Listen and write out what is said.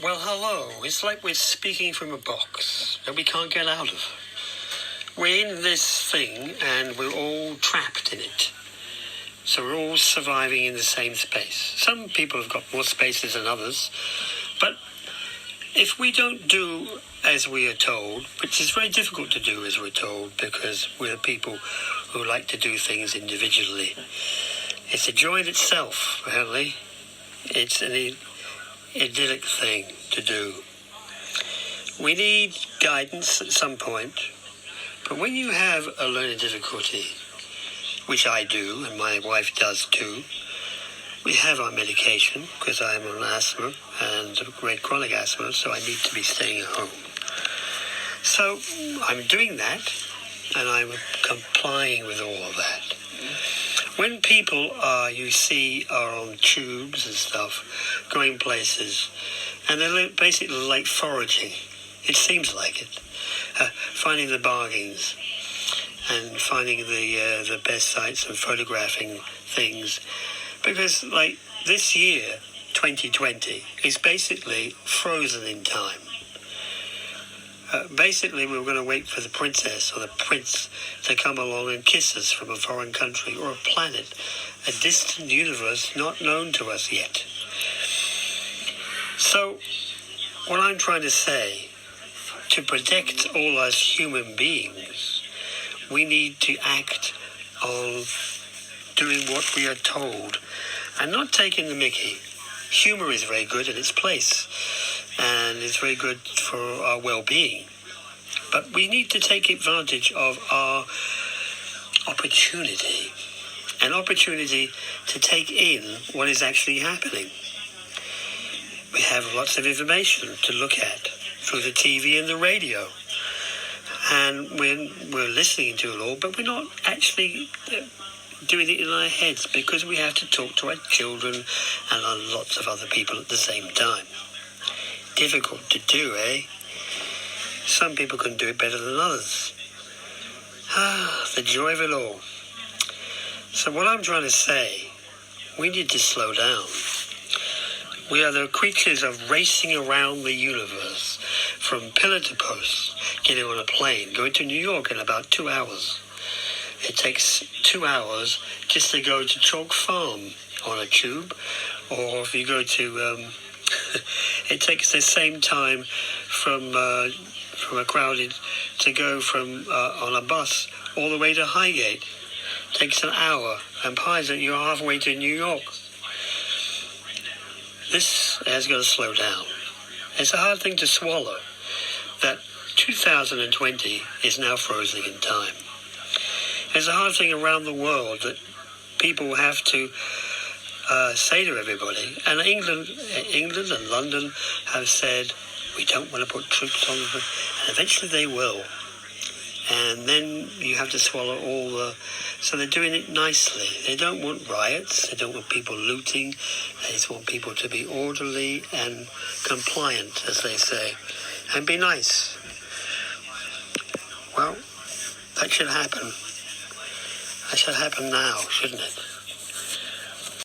Well, hello. It's like we're speaking from a box that we can't get out of. We're in this thing and we're all trapped in it. So we're all surviving in the same space. Some people have got more spaces than others, but if we don't do as we are told, which is very difficult to do as we're told because we're people who like to do things individually, it's a joy in itself, apparently. It's an idyllic thing to do. We need guidance at some point, but when you have a learning difficulty, which I do and my wife does too, we have our medication because I'm on asthma and great chronic asthma, so I need to be staying at home. So I'm doing that and I'm complying with all of that. When people you see are on tubes and stuff, going places, and they're basically like foraging, it seems like it, finding the bargains and finding the best sites and photographing things, because like this year, 2020, is basically frozen in time. Basically, we were going to wait for the princess or the prince to come along and kiss us from a foreign country or a planet, a distant universe not known to us yet. So, what I'm trying to say, to protect all us human beings, we need to act on doing what we are told and not taking the mickey. Humor is very good in its place and it's very good for our well-being. But we need to take advantage of our opportunity, an opportunity to take in what is actually happening. We have lots of information to look at through the TV and the radio. And we're listening to it all, but we're not actually doing it in our heads because we have to talk to our children and lots of other people at the same time. Difficult to do, eh? Some people can do it better than others. The joy of it all. So what I'm trying to say, we need to slow down. We are the creatures of racing around the universe, from pillar to post, getting on a plane, going to New York in about 2 hours. It takes 2 hours just to go to Chalk Farm on a tube, or if you go to, it takes the same time from a crowded to go from on a bus all the way to Highgate. It takes an hour, and pies you're halfway to New York. This has got to slow down. It's a hard thing to swallow that 2020 is now frozen in time. It's a hard thing around the world that people have to say to everybody. And England and London have said, we don't want to put troops on them. And eventually they will. And then you have to swallow all the... So they're doing it nicely. They don't want riots. They don't want people looting. They just want people to be orderly and compliant, as they say, and be nice. Well, that should happen. That should happen now, shouldn't it?